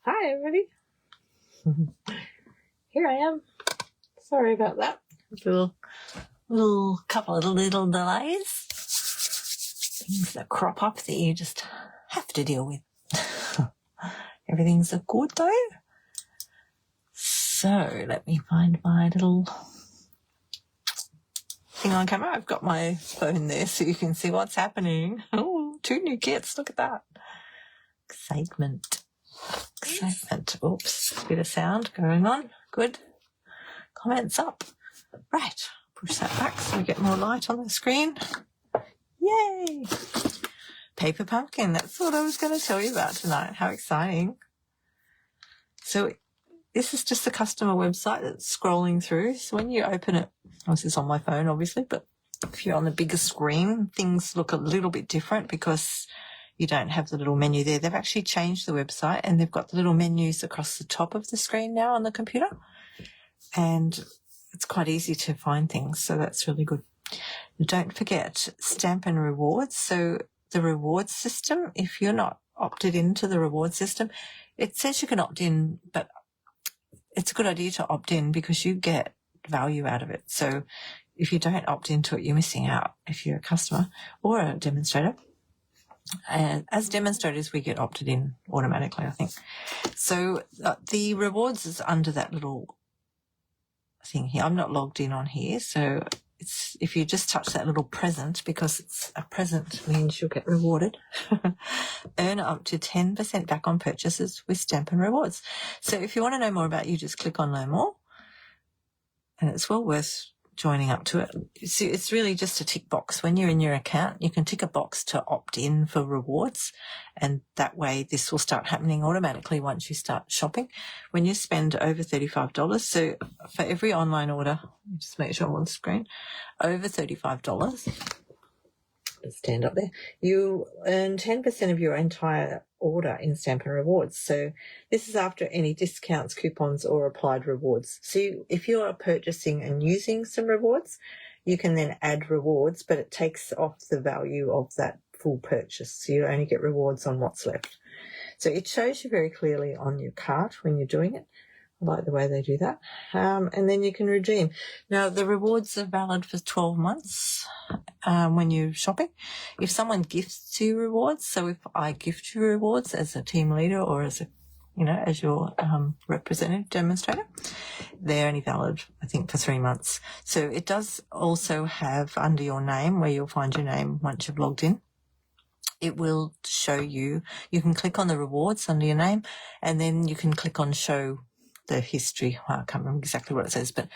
Hi, everybody. Here I am. Sorry about that. Little couple of little delays. Things that crop up that you just have to deal with. Everything's good though. So let me find my little thing on camera. I've got my phone there so you can see what's happening. Oh, 2 new kits. Look at that. Excitement. Oops, bit of sound going on. Good. Comments up. Right. Push that back so we get more light on the screen. Yay. Paper pumpkin. That's what I was going to tell you about tonight. How exciting. So this is just the customer website that's scrolling through. So when you open it, this is on my phone obviously, but if you're on the bigger screen, things look a little bit different because you don't have the little menu there. They've actually changed the website and they've got the little menus across the top of the screen now on the computer. And it's quite easy to find things, so that's really good. Don't forget Stampin' Rewards. So the rewards system, if you're not opted into the reward system, it says you can opt in, but it's a good idea to opt in because you get value out of it. So if you don't opt into it, you're missing out if you're a customer or a demonstrator. And as demonstrators, we get opted in automatically, I think. So the rewards is under that little thing here. I'm not logged in on here, so it's if you just touch that little present, because it's a present means you'll get rewarded. Earn up to 10% back on purchases with Stampin' Rewards. So if you want to know more about it, you just click on Learn More, and it's well worth joining up to it. So it's really just a tick box. When you're in your account, you can tick a box to opt in for rewards, and that way this will start happening automatically once you start shopping. When you spend over $35, so for every online order, just make sure I'm on the screen, over $35, let's stand up there, you earn 10% of your entire order in Stampin' Rewards. So this is after any discounts, coupons or applied rewards. So if you're purchasing and using some rewards, you can then add rewards, but it takes off the value of that full purchase. So you only get rewards on what's left. So it shows you very clearly on your cart when you're doing it. I like the way they do that. And then you can redeem. Now, the rewards are valid for 12 months when you're shopping. If someone gifts you rewards, so if I gift you rewards as a team leader or as as your representative demonstrator, they're only valid, I think, for 3 months. So it does also have under your name, where you'll find your name once you've logged in, it will show you can click on the rewards under your name, and then you can click on show the history. I can't remember exactly what it says, but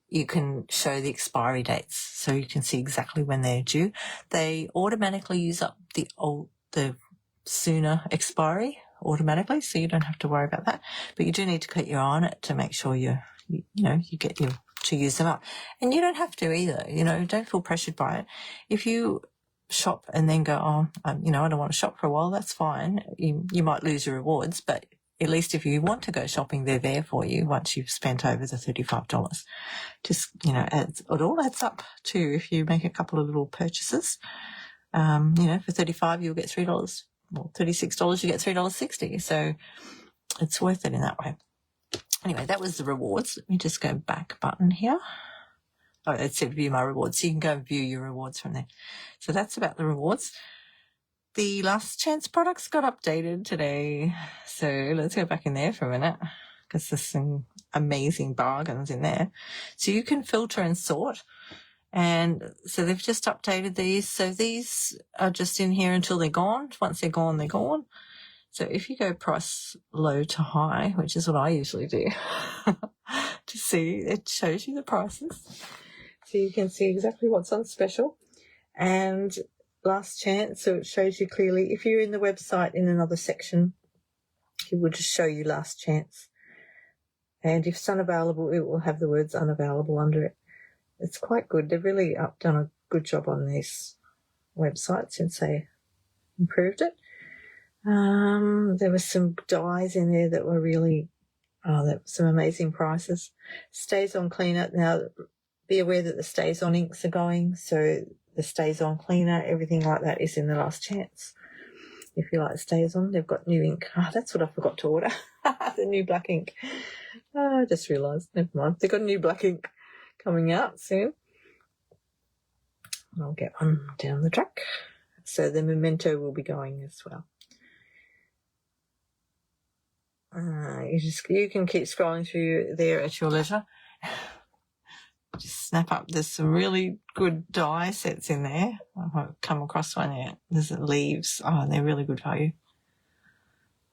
you can show the expiry dates so you can see exactly when they're due. They automatically use up the sooner expiry automatically, so you don't have to worry about that. But you do need to keep your eye on it to make sure you get to use them up. And you don't have to either. Don't feel pressured by it. If you shop and then go, I don't want to shop for a while, that's fine. You might lose your rewards, but at least if you want to go shopping, they're there for you once you've spent over the $35. Just, it all adds up too. If you make a couple of little purchases, for $35, you'll get $3. Well, $36, you get $3.60. So it's worth it in that way. Anyway, that was the rewards. Let me just go back button here. Oh, it said view my rewards. So you can go and view your rewards from there. So that's about the rewards. The last chance products got updated today. So let's go back in there for a minute because there's some amazing bargains in there. So you can filter and sort. And so they've just updated these. So these are just in here until they're gone. Once they're gone, they're gone. So if you go price low to high, which is what I usually do, to see, it shows you the prices. So you can see exactly what's on special. And last chance, so it shows you clearly. If you're in the website in another section, it will just show you last chance. And if it's unavailable, it will have the words unavailable under it. It's quite good. They've really done a good job on this website since they improved it. There were some dies in there that were really, some amazing prices. Stays on cleaner. Now, be aware that the stays on inks are going, so the stays on cleaner, everything like that is in the last chance. if you like stays on. They've got new ink. Oh, that's what I forgot to order. The new black ink. I just realised. Never mind. They've got new black ink coming out soon. I'll get one down the track. So the memento will be going as well. You can keep scrolling through there at your leisure. Just snap up. There's some really good die sets in there. I've come across one yet. There's leaves. Oh, they're really good value.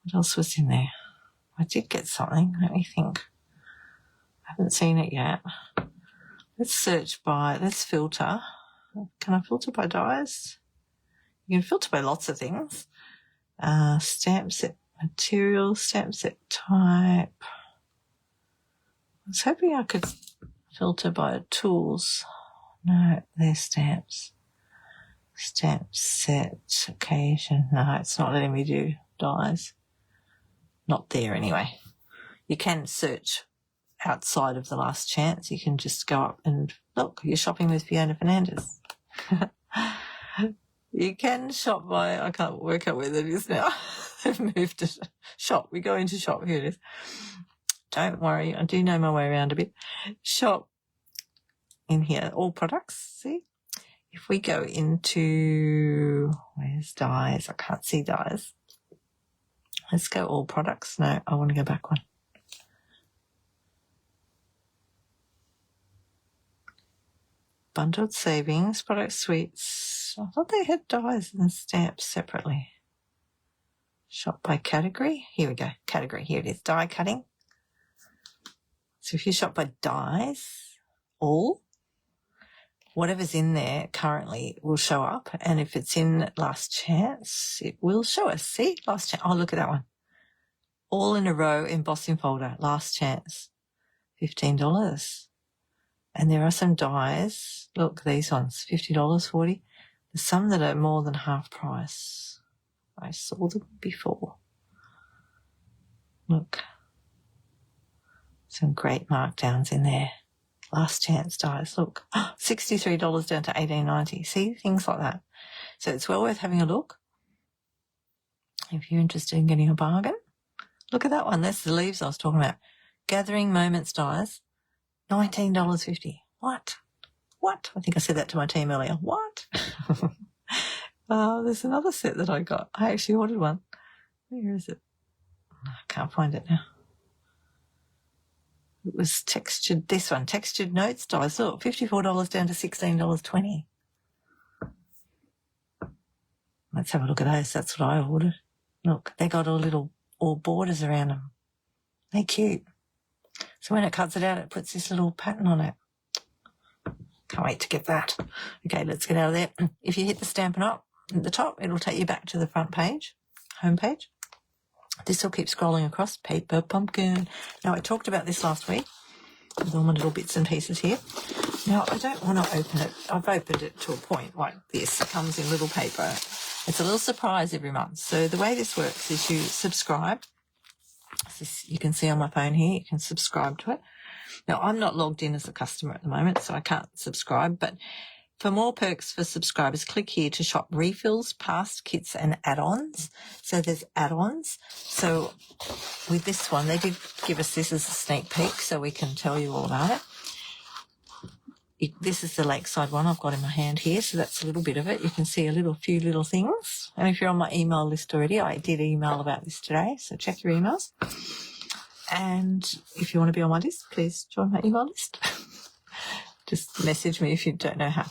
What else was in there? I did get something. Let me think. I haven't seen it yet. Let's filter. Can I filter by dies? You can filter by lots of things. Stamp set material, stamp set type. I was hoping I could filter by tools. No, they're stamps. Stamp set occasion. No, it's not letting me do dies. Not there anyway. You can search outside of the last chance. You can just go up and look, you're shopping with Fiona Fernandez. You can shop by, I can't work out where that is now. They've moved to shop. We go into shop. Here it is. Don't worry. I do know my way around a bit. Shop in here. All products. See? If we go into, where's dies? I can't see dies. Let's go all products. No, I want to go back one. Bundled savings, product suites. I thought they had dies and stamps separately. Shop by category. Here we go. Category. Here it is. Die cutting. So if you shop by dies, all, whatever's in there currently will show up. And if it's in last chance, it will show us. See? Last chance. Oh, look at that one. All in a row, embossing folder. Last chance. $15. And there are some dies. Look, these ones, $50, $40. There's some that are more than half price. I saw them before. Look. Some great markdowns in there. Last chance dies. Look, $63 down to $18.90. See, things like that. So it's well worth having a look. If you're interested in getting a bargain. Look at that one. That's the leaves I was talking about. Gathering Moments dies. $19.50. What? I think I said that to my team earlier. What? There's another set that I got. I actually ordered one. Where is it? I can't find it now. It was textured, this one, textured notes dies. Look, $54 down to $16.20. Let's have a look at those. That's what I ordered. Look, they got all borders around them. They're cute. So when it cuts it out, it puts this little pattern on it. Can't wait to get that. Okay, let's get out of there. If you hit the Stampin' Up at the top, it'll take you back to the front page, home page. This will keep scrolling across. Paper pumpkin. Now, I talked about this last week with all my little bits and pieces here. Now, I don't want to open it. I've opened it to a point like this. It comes in little paper. It's a little surprise every month. So the way this works is you subscribe. This, you can see on my phone here, you can subscribe to it. Now, I'm not logged in as a customer at the moment, so I can't subscribe. But for more perks for subscribers, click here to shop refills, past kits and add-ons. So there's add-ons. So with this one, they did give us this as a sneak peek so we can tell you all about it. This is the Lakeside one I've got in my hand here, so that's a little bit of it. You can see a few little things. And if you're on my email list already, I did email about this today, so check your emails. And if you want to be on my list, please join my email list. Just message me if you don't know how.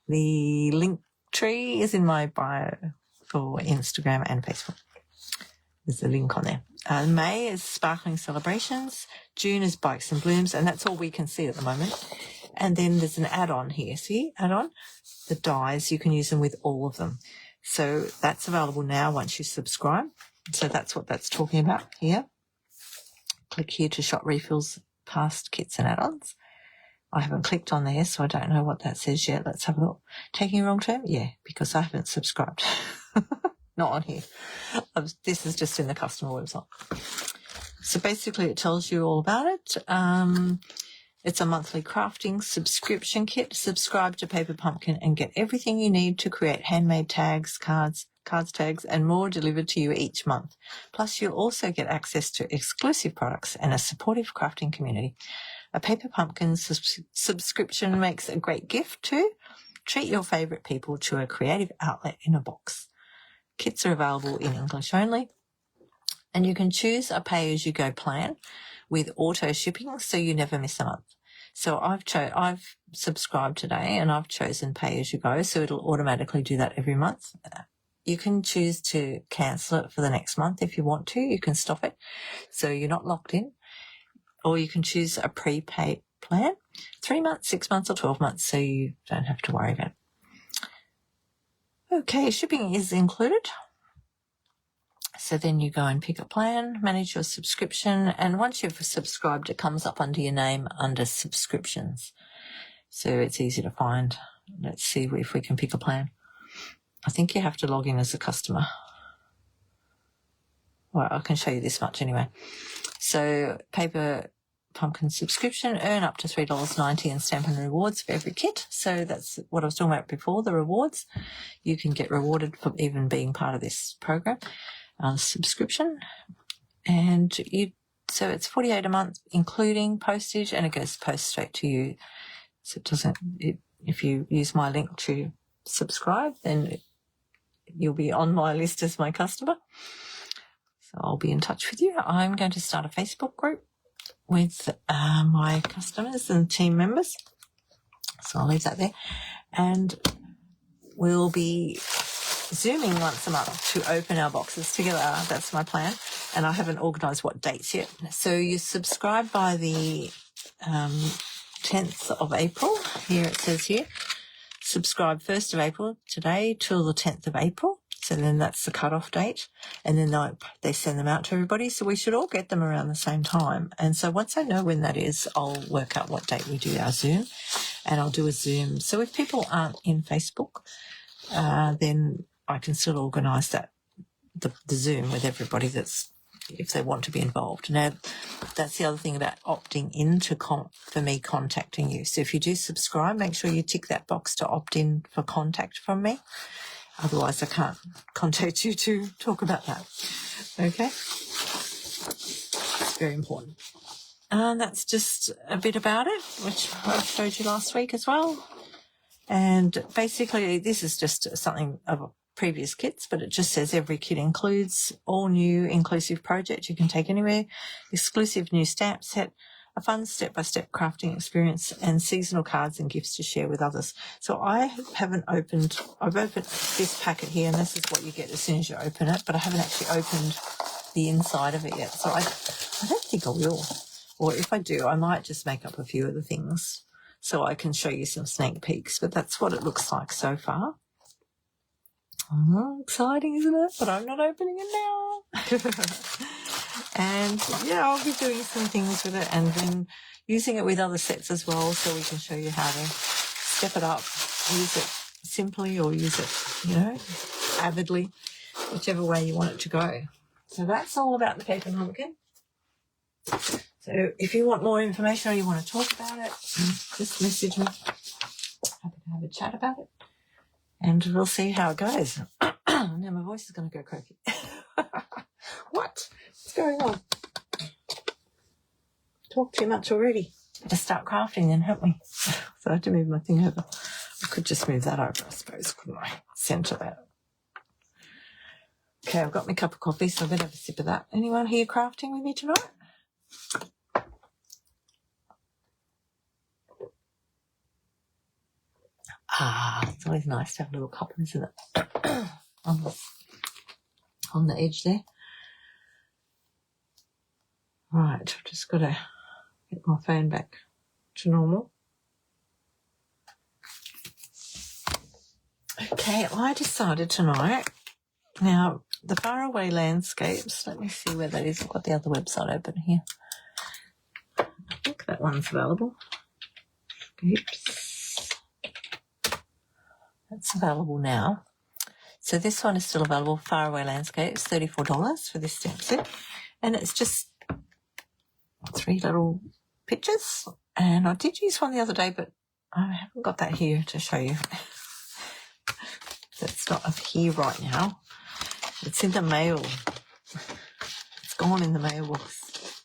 The link tree is in my bio for Instagram and Facebook. There's a link on there. May is Sparkling Celebrations. June is Bikes and Blooms, and that's all we can see at the moment. And then there's an add-on here. See, add-on? The dies, you can use them with all of them. So that's available now once you subscribe. So that's what that's talking about here. Click here to shop refills, past kits and add-ons. I haven't clicked on there, so I don't know what that says yet. Let's have a look. Taking a wrong turn? Yeah, because I haven't subscribed. Not on here. This is just in the customer website. So basically it tells you all about it. It's a monthly crafting subscription kit. Subscribe to Paper Pumpkin and get everything you need to create handmade tags, cards, cards, tags, and more delivered to you each month. Plus, you'll also get access to exclusive products and a supportive crafting community. A Paper Pumpkin subscription makes a great gift too. Treat your favourite people to a creative outlet in a box. Kits are available in English only, and you can choose a pay-as-you-go plan with auto shipping, so you never miss a month. So I've subscribed today, and I've chosen pay-as-you-go, so it'll automatically do that every month. You can choose to cancel it for the next month if you want to. You can stop it, so you're not locked in. Or you can choose a prepaid plan, 3 months, 6 months, or 12 months, so you don't have to worry about it. Okay, shipping is included. So then you go and pick a plan, manage your subscription, and once you've subscribed, it comes up under your name under subscriptions. So it's easy to find. Let's see if we can pick a plan. I think you have to log in as a customer. Well, I can show you this much anyway. So Paper Pumpkin subscription, earn up to $3.90 in Stampin' Rewards for every kit. So that's what I was talking about before, the rewards. You can get rewarded for even being part of this program. Subscription, and so it's $48 a month including postage, and it goes post straight to you. So if you use my link to subscribe, then you'll be on my list as my customer. So I'll be in touch with you. I'm going to start a Facebook group with my customers and team members, so I'll leave that there, and we'll be Zooming once a month to open our boxes together. That's my plan, and I haven't organised what dates yet. So you subscribe by the 10th of April. Here it says here, subscribe 1st of April today till the 10th of April. So then that's the cut-off date, and then they send them out to everybody. So we should all get them around the same time. And so once I know when that is, I'll work out what date we do our Zoom, and I'll do a Zoom. So if people aren't in Facebook, then I can still organise the Zoom with everybody if they want to be involved. Now, that's the other thing about opting in for me contacting you. So if you do subscribe, make sure you tick that box to opt in for contact from me. Otherwise, I can't contact you to talk about that. Okay? It's very important. And that's just a bit about it, which I showed you last week as well. And basically, this is just something of previous kits, but it just says every kit includes all new inclusive projects you can take anywhere, exclusive new stamp set, a fun step-by-step crafting experience, and seasonal cards and gifts to share with others. So I've opened this packet here, and this is what you get as soon as you open it, but I haven't actually opened the inside of it yet. So I don't think I will. Or if I do, I might just make up a few of the things so I can show you some sneak peeks, but that's what it looks like so far. Exciting, isn't it? But I'm not opening it now. And yeah, I'll be doing some things with it and then using it with other sets as well, so we can show you how to step it up, use it simply or use it, avidly, whichever way you want it to go. So that's all about the Paper Pumpkin. So if you want more information or you want to talk about it, just message me. Happy to have a chat about it. And we'll see how it goes. Now my voice is going to go croaky. What? What's going on? Talk too much already. Better start crafting then, haven't we? So I have to move my thing over. I could just move that over, I suppose, couldn't I? Centre that. Okay, I've got my cup of coffee, so I better have a sip of that. Anyone here crafting with me tonight? It's always nice to have a little cup, isn't it? on the edge there. Right, I've just got to get my phone back to normal. Okay, I decided tonight, now the Faraway Landscapes, let me see where that is. I've got the other website open here. I think that one's available. Oops. That's available now. So this one is still available, Faraway Landscapes, $34 for this stamp set. And it's just 3 little pictures. And I did use one the other day, but I haven't got that here to show you. that's not up here right now. It's in the mail. It's gone in the mailbox.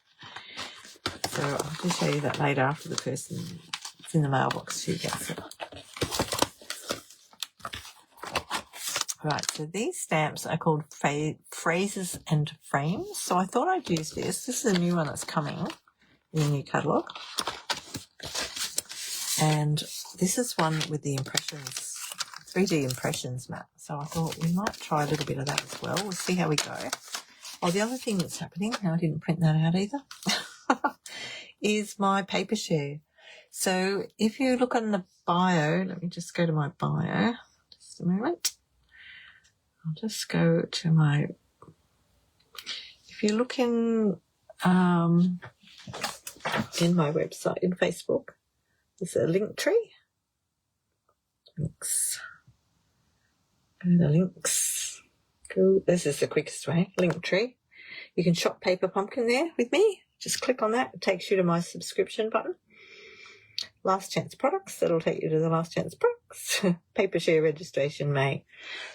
So I'll just show you that later after the person it's in the mailbox who gets it. Right, so these stamps are called phrases and frames. So I thought I'd use this. This is a new one that's coming in the new catalogue. And this is one with the impressions, 3D impressions map. So I thought we might try a little bit of that as well. We'll see how we go. Oh, the other thing that's happening, I didn't print that out either, is my paper share. So if you look on the bio, let me just go to my bio, just a moment. I'll just go to my, if you look in my website, in Facebook, there's a link tree. Links. Go to the links. Go. This is the quickest way. Link tree. You can shop Paper Pumpkin there with me. Just click on that. It takes you to my subscription button. Last Chance Products. That'll take you to the Last Chance Products. Paper share registration May.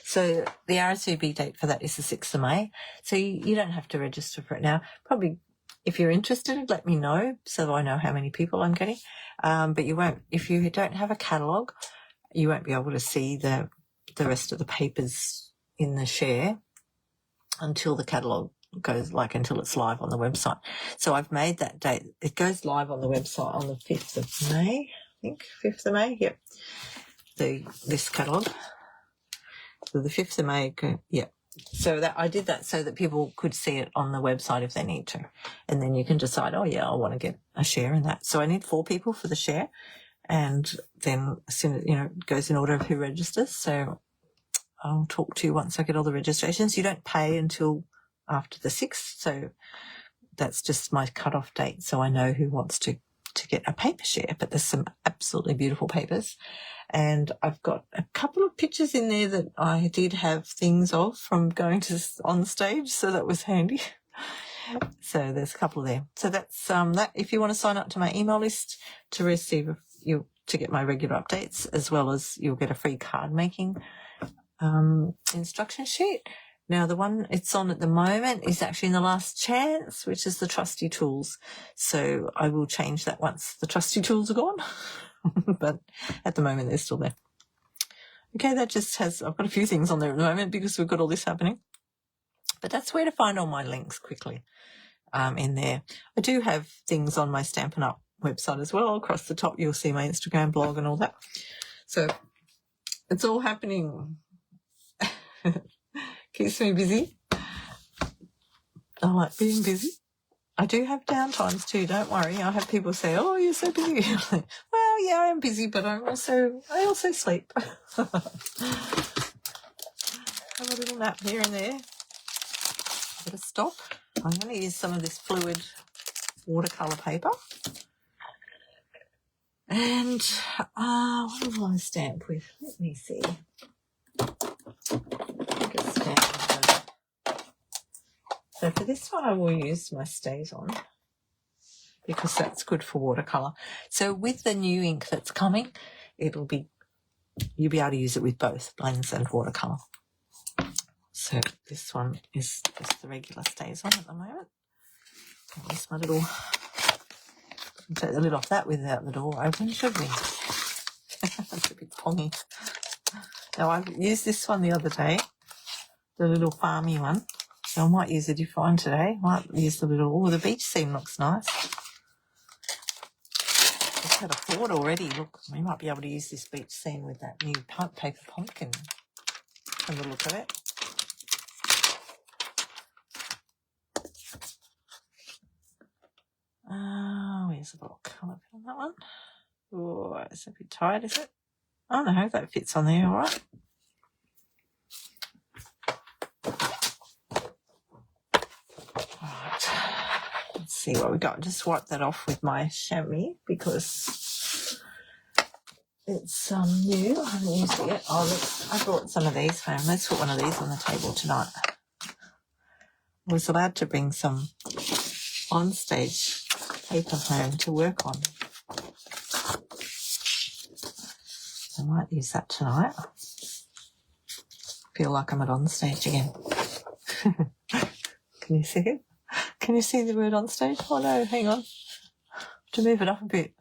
So the RSVP date for that is the 6th of May. So you don't have to register for it now. Probably if you're interested, let me know so I know how many people I'm getting. But you won't, if you don't have a catalogue, you won't be able to see the rest of the papers in the share until the catalogue goes, until it's live on the website. So I've made that date. It goes live on the website on the 5th of May, I think, 5th of May, yep. This catalogue. So the 5th of May, yep. So that I did that so that people could see it on the website if they need to. And then you can decide, oh yeah, I want to get a share in that. So I need 4 people for the share. And then as soon as, it goes in order of who registers. So I'll talk to you once I get all the registrations. You don't pay until after the 6th. So that's just my cut-off date. So I know who wants to get a paper share. But there's some absolutely beautiful papers. And I've got a couple of pictures in there that I did have things of from going to on stage. So that was handy. So there's a couple there. So that's that. If you want to sign up to my email list to receive to get my regular updates, as well as you'll get a free card making instruction sheet. Now the one it's on at the moment is actually in the Last Chance, which is the trusty tools. So I will change that once the trusty tools are gone. But at the moment they're still there. Okay, that just has, I've got a few things on there at the moment because we've got all this happening. But that's where to find all my links quickly in there. I do have things on my Stampin' Up website as well. Across the top you'll see my Instagram blog and all that. So it's all happening. Keeps me busy. I like being busy. I do have downtimes too, don't worry. I have people say, oh, you're so busy. Well, yeah, I am busy, but I also sleep. Have a little nap here and there. Bit of stop. I'm going to use some of this fluid watercolour paper. And what will I stamp with? Let me see. So for this one, I will use my Stays On because that's good for watercolour. So with the new ink that's coming, you'll be able to use it with both blends and watercolour. So this one is just the regular Stays On at the moment. I'll use my little, take the lid off that without the door open, should we? That's a bit pongy. Now I used this one the other day, the little farmy one. So I might use a different one today. Might use the little, the beach scene looks nice. I've had a thought already. Look, we might be able to use this beach scene with that new paper pumpkin. Have a look at it. Where's the block? I'll open on that one. Oh, it's a bit tight, is it? Oh no, that fits on there, all right. Let's see what we got. Just wipe that off with my chamois because it's new. I haven't used it yet. Oh, look, I brought some of these home. Let's put one of these on the table tonight. I was allowed to bring some on-stage paper home to work on. I might use that tonight. feel like I'm at on stage again. Can you see it? Can you see the word on stage? Oh no, hang on. To move it up a bit.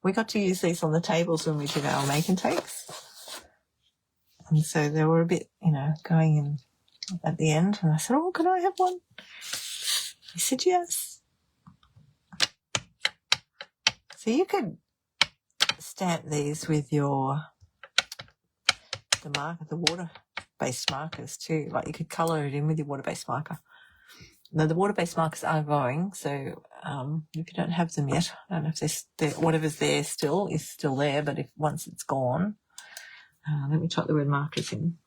We got to use these on the tables when we did our make and takes. And so they were a bit, going in at the end. And I said, oh, can I have one? He said, yes. So you could stamp these with the water-based markers too. Like you could colour it in with your water-based marker. Now the water-based markers are going, so if you don't have them yet, I don't know if whatever's there still is still there, but if once it's gone, let me type the word markers in.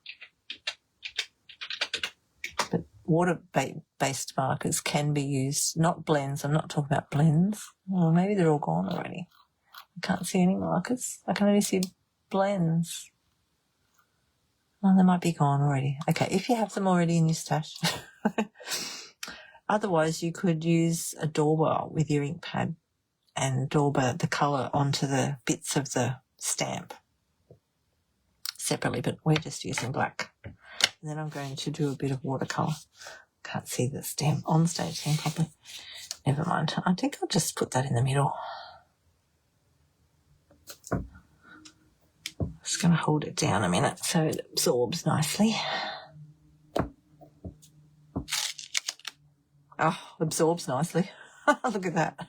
But water-based markers can be used, not blends. I'm not talking about blends. Well, maybe they're all gone already. I can't see any markers. I can only see blends. Oh, they might be gone already. Okay, if you have them already in your stash. Otherwise, you could use a dauber with your ink pad and dauber the colour onto the bits of the stamp separately, but we're just using black. And then I'm going to do a bit of watercolour. Can't see the stamp on stage thing properly. Never mind. I think I'll just put that in the middle. Just going to hold it down a minute so it absorbs nicely. Oh, absorbs nicely. Look at that.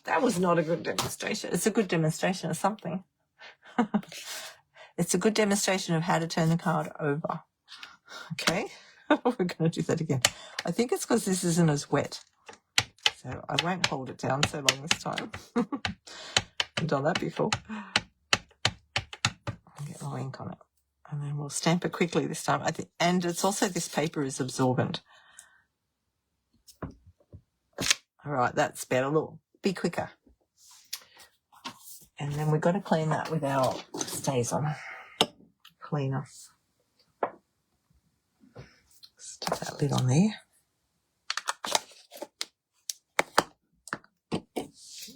That was not a good demonstration. It's a good demonstration of something. It's a good demonstration of how to turn the card over. Okay, we're going to do that again. I think it's because this isn't as wet. So I won't hold it down so long this time. I've done that before. I'll get my ink on it. And then we'll stamp it quickly this time. And it's also, this paper is absorbent. All right, that's better. Look, be quicker. And then we've got to clean that with our StazOn cleaner. Stick that lid on there.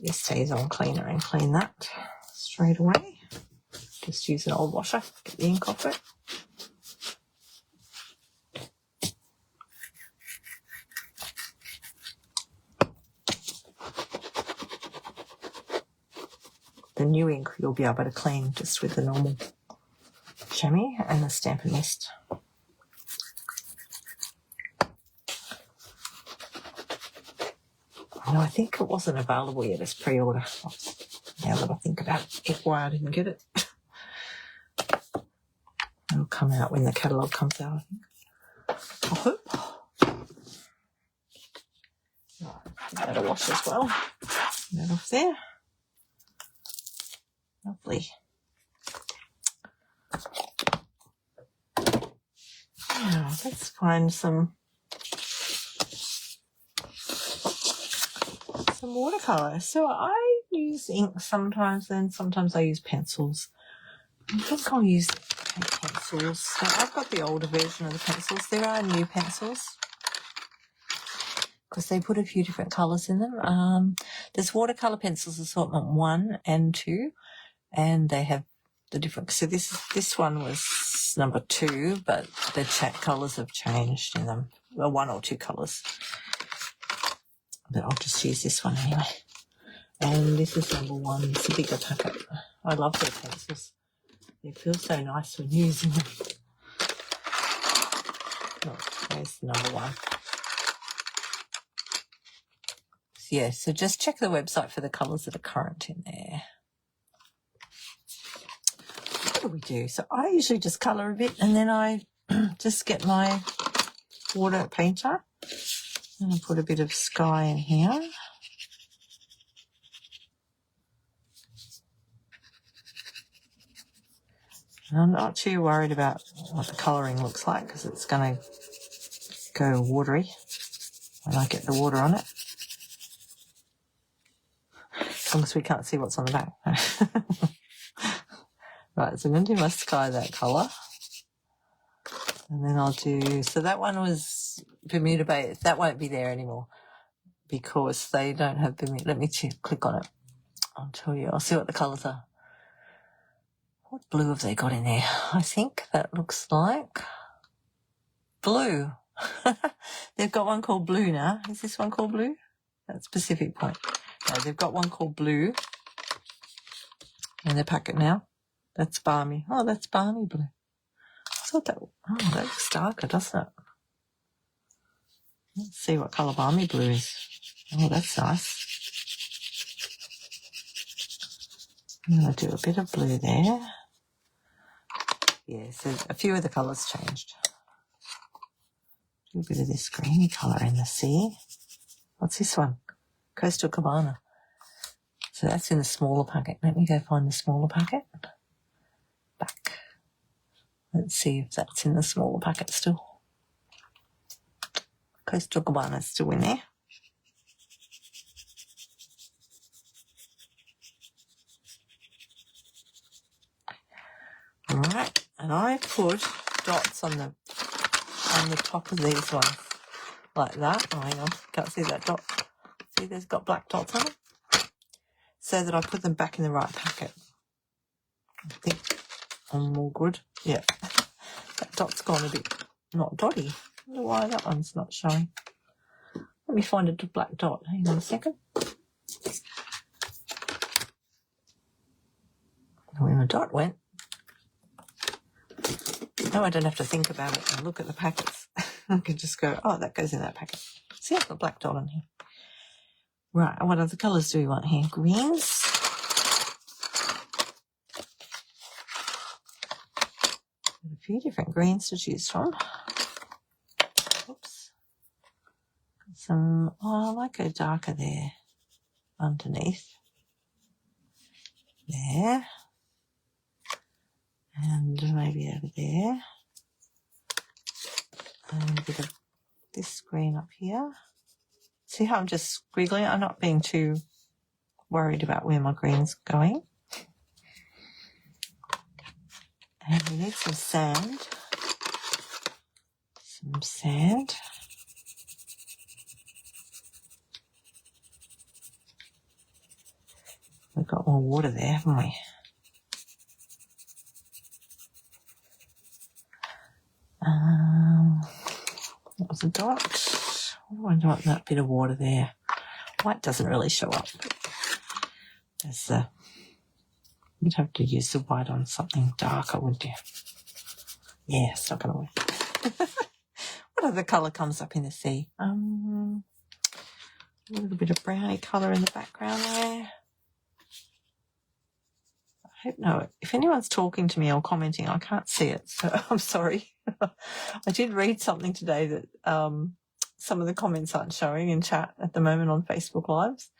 Your StazOn cleaner and clean that straight away. Just use an old washer, get the ink off it. The new ink you'll be able to clean just with the normal chamois and the Stampin' Mist. No, I think it wasn't available yet as pre-order. Now that I think about it, why I didn't get it. It'll come out when the catalogue comes out, I think. I hope. Right, give that a wash as well. Get that off there. Lovely. Now, let's find some watercolour. So I use ink sometimes, and sometimes I use pencils. I think I'll use pencils. So I've got the older version of the pencils. There are new pencils because they put a few different colours in them. There's watercolour pencils assortment 1 and 2. And they have the different. So this one was number 2, but the colours have changed in them. Well, 1 or 2 colours. But I'll just use this one anyway. And this is number 1. It's a bigger packet. I love their pencils. They feel so nice when using them. Oh, there's the number 1. So, yeah, so just check the website for the colours that are current in there. What do we do? So I usually just colour a bit and then I just get my water painter and I put a bit of sky in here. And I'm not too worried about what the colouring looks like because it's going to go watery when I get the water on it. As long as we can't see what's on the back. Right, so I'm going to do my sky that colour. And then I'll do, so that one was Bermuda Bay. That won't be there anymore because they don't have Bermuda. Let me click on it. I'll tell you. I'll see what the colours are. What blue have they got in there? I think that looks like blue. They've got one called blue now. Is this one called blue? That's Pacific Point. No, they've got one called blue in their packet now. That's balmy. Oh, that's balmy blue. I thought that, oh, that looks darker, doesn't it? Let's see what colour balmy blue is. Oh, that's nice. I'm going to do a bit of blue there. Yeah, so a few of the colours changed. Do a bit of this greeny colour in the sea. What's this one? Coastal Cabana. So that's in the smaller packet. Let me go find the smaller packet. Back. Let's see if that's in the smaller packet still. Coastal Cabana's still in there. Alright, and I put dots on the top of these ones. Like that. Oh, hang on. Can't see that dot. See, there's got black dots on it. So that I put them back in the right packet. I think I'm all good. Yeah. That dot's gone a bit not dotty. I wonder why that one's not showing. Let me find a black dot. Hang on a second. Where my dot went. Now I don't have to think about it and look at the packets. I can just go, oh, that goes in that packet. See, I've got a black dot on here. Right, what other colours do we want here? Greens. A few different greens to choose from. Oops. Some, oh, I like a darker there underneath. There. And maybe over there. And a bit of this green up here. See how I'm just squiggling? I'm not being too worried about where my green's going. And we need some sand. Some sand. We've got more water there, haven't we? That was a dot. What do I want that bit of water there? White doesn't really show up. You'd have to use the white on something darker, wouldn't you? Yeah, it's not going to work. What other colour comes up in the sea? A little bit of browny colour in the background there. I hope no. If anyone's talking to me or commenting, I can't see it, so I'm sorry. I did read something today that some of the comments aren't showing in chat at the moment on Facebook Lives.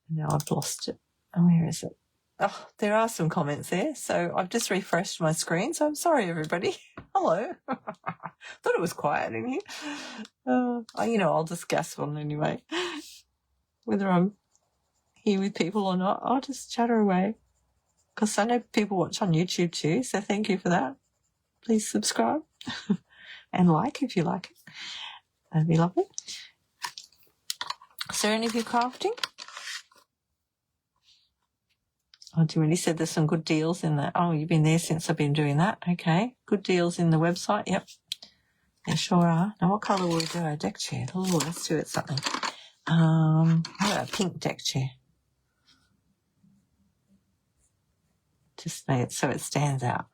And now I've lost it. Oh, where is it? Oh, there are some comments there. So I've just refreshed my screen. So I'm sorry, everybody. Hello. Thought it was quiet in here. I'll just gasp on anyway. Whether I'm here with people or not, I'll just chatter away. Because I know people watch on YouTube too. So thank you for that. Please subscribe and like if you like it. That'd be lovely. Is there any of you crafting? Oh, you already said there's some good deals in that. Oh, you've been there since I've been doing that. Okay. Good deals in the website. Yep. There sure are. Now, what colour will we do? A deck chair. Oh, let's do it something. How about a pink deck chair? Just make it so it stands out.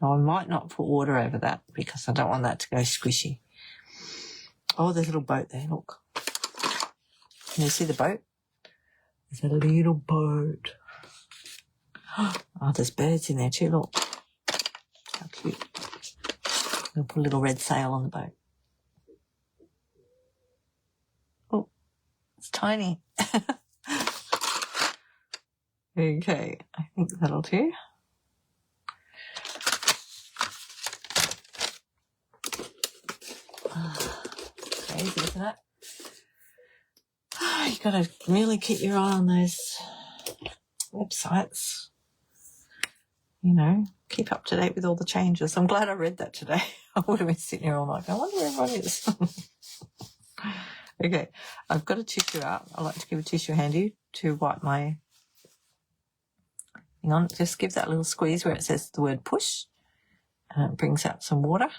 Now, I might not put water over that because I don't want that to go squishy. Oh, there's a little boat there. Look. Can you see the boat? There's a little boat. Oh, there's birds in there too, look. How cute. We'll put a little red sail on the boat. Oh, it's tiny. Okay, I think that'll do. Crazy, isn't it? You got to really keep your eye on those websites. Keep up to date with all the changes. I'm glad I read that today. I would have been sitting here all night. I wonder where everyone is. Okay, I've got a tissue out. I like to keep a tissue handy to wipe my Hang on, just give that little squeeze where it says the word push, and it brings out some water.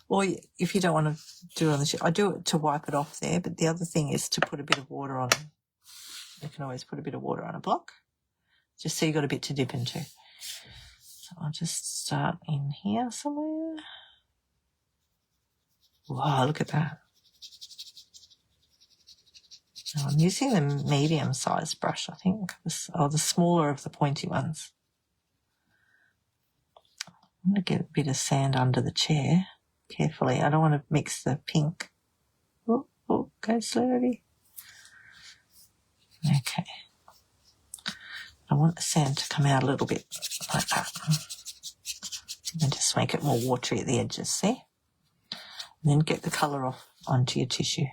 Or if you don't want to do it on the sheet, I do it to wipe it off there, but the other thing is to put a bit of water on. You can always put a bit of water on a block, just so you've got a bit to dip into. So I'll just start in here somewhere. Wow, look at that. Now I'm using the medium-sized brush, I think, or the smaller of the pointy ones. I'm going to get a bit of sand under the chair, carefully. I don't want to mix the pink. Oh, go slowly. Okay. I want the sand to come out a little bit like that. And just make it more watery at the edges, see? And then get the colour off onto your tissue.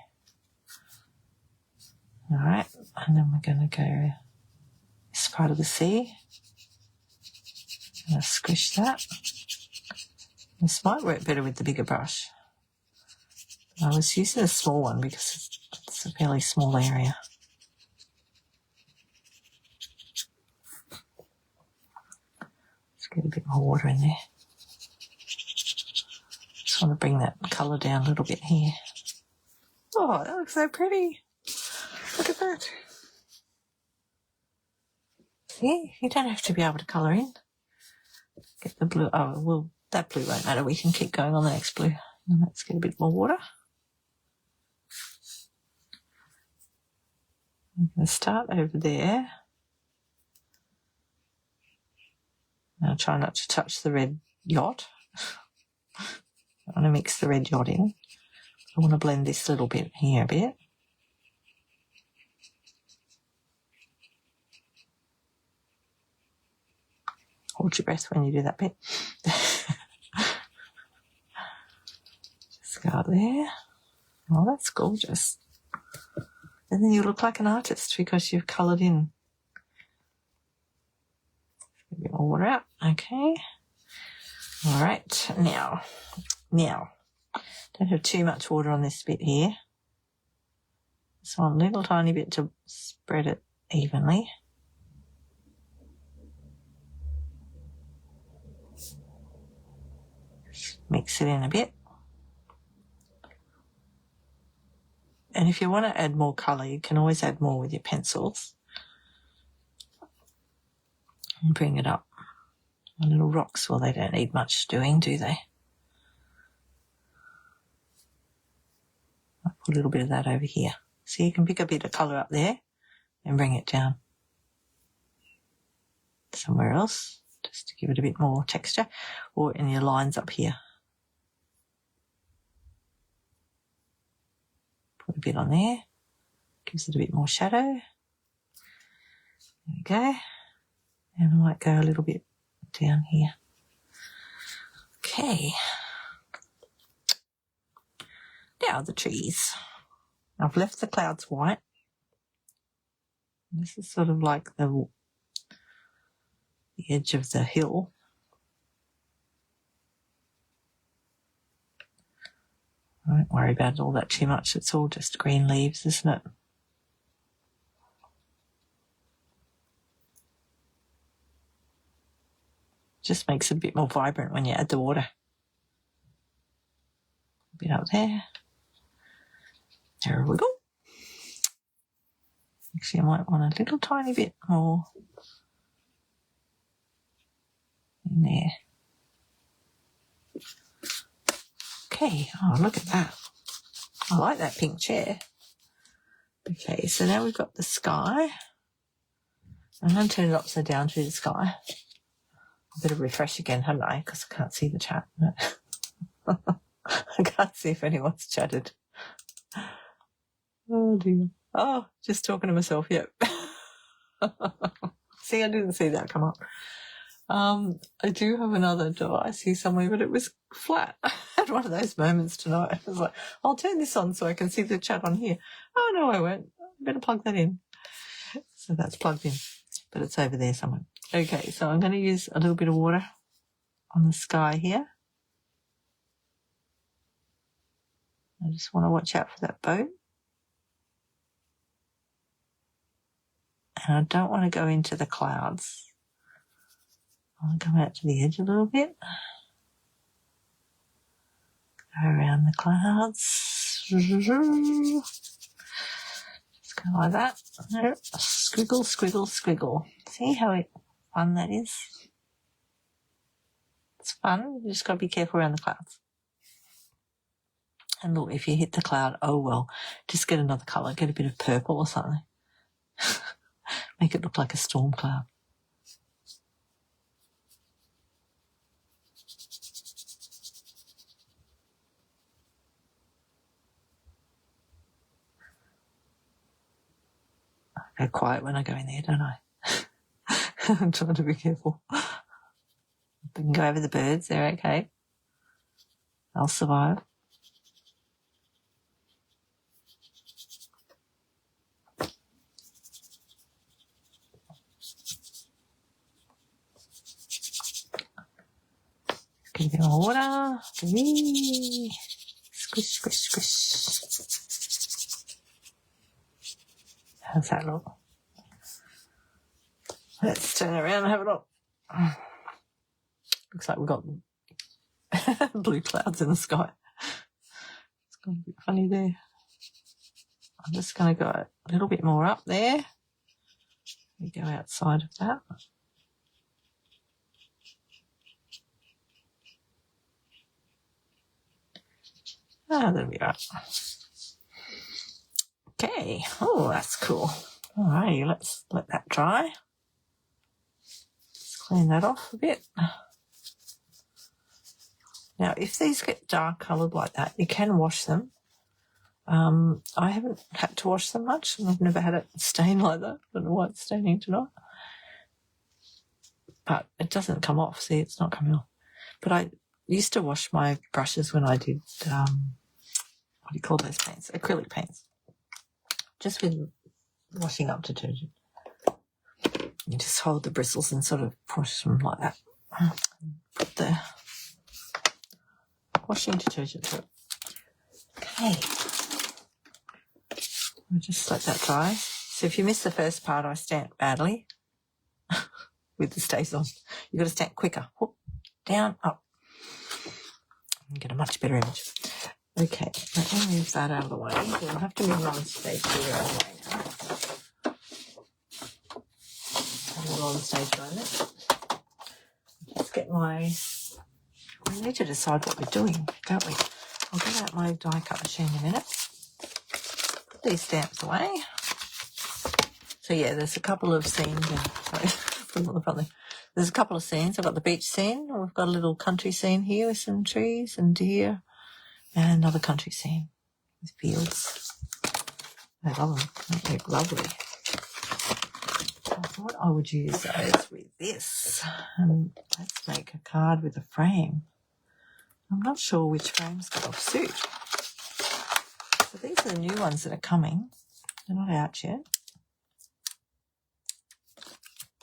All right, and then we're going to go this part of the sea. I'm going to squish that. This might work better with the bigger brush. I was using a small one because it's a fairly small area. Let's get a bit more water in there. Just want to bring that colour down a little bit here. Oh, that looks so pretty. Look at that. See, you don't have to be able to colour in. Get the blue. Oh, well, that blue won't matter. We can keep going on the next blue. And let's get a bit more water. I'm going to start over there. Now try not to touch the red yacht. I want to mix the red yacht in. I want to blend this little bit here a bit. Hold your breath when you do that bit. Just go up there. Oh, that's gorgeous. And then you look like an artist because you've coloured in. A bit more water out. Okay. All right. Now, don't have too much water on this bit here. Just want a little tiny bit to spread it evenly. Mix it in a bit. And if you want to add more colour, you can always add more with your pencils. And bring it up. My little rocks, well, they don't need much doing, do they? I'll put a little bit of that over here. So you can pick a bit of colour up there and bring it down somewhere else, just to give it a bit more texture, or in your lines up here. Put a bit on there, gives it a bit more shadow. There we go. And I might go a little bit down here. Okay. Now the trees. I've left the clouds white. This is sort of like the edge of the hill. I don't worry about all that too much. It's all just green leaves, isn't it? Just makes it a bit more vibrant when you add the water. A bit up there. There we go. Actually, I might want a little tiny bit more in there. Okay, oh, look at that. I like that pink chair. Okay, so now we've got the sky. I'm going to turn it upside down through the sky. I better refresh again, haven't I? Because I can't see the chat. I can't see if anyone's chatted. Oh, dear. Oh, just talking to myself, yep. See, I didn't see that come up. I do have another device here somewhere, but it was flat. I had one of those moments tonight. I was like, I'll turn this on so I can see the chat on here. Oh, no, I won't. I better plug that in. So that's plugged in, but it's over there somewhere. Okay, so I'm going to use a little bit of water on the sky here. I just want to watch out for that boat. And I don't want to go into the clouds. I'll come out to the edge a little bit. Go around the clouds. Just go like that. Squiggle, squiggle, squiggle. See how fun that is? It's fun. You just got to be careful around the clouds. And look, if you hit the cloud, oh well, just get another colour. Get a bit of purple or something. Make it look like a storm cloud. I go quiet when I go in there, don't I? I'm trying to be careful. We can go over the birds. They're okay. They'll survive. Get a bit more water. Whee. Squish, squish, squish. How's that look? Let's turn around and have a look. Looks like we've got blue clouds in the sky. It's going to be funny there. I'm just going to go a little bit more up there. We go outside of that. That'll be right. Okay. Oh, that's cool. All right, let's let that dry. Let's clean that off a bit. Now, if these get dark coloured like that, you can wash them. I haven't had to wash them much, and I've never had it stain like that. I don't know why it's staining tonight. But it doesn't come off. See, it's not coming off. But I used to wash my brushes when I did, what do you call those paints? Acrylic paints. Just with washing up detergent. You just hold the bristles and sort of push them like that. Put the washing detergent through it. Okay. We'll just let that dry. So if you miss the first part, I stamped badly with the stays on. You've got to stamp quicker. Whoop, down, up. And get a much better image. Okay, let me move that out of the way. We'll have to move one stage here out of the way now. I'm on the stage moment. Let's get my... We need to decide what we're doing, don't we? I'll get out my die cut machine in a minute. Put these stamps away. So yeah, there's a couple of scenes. Sorry, put them on the front there. There's a couple of scenes. I've got the beach scene. We've got a little country scene here with some trees and deer. And another country scene with fields. I love them. They look lovely. I thought I would use those with this. Let's make a card with a frame. I'm not sure which frame's going to suit. So these are the new ones that are coming. They're not out yet.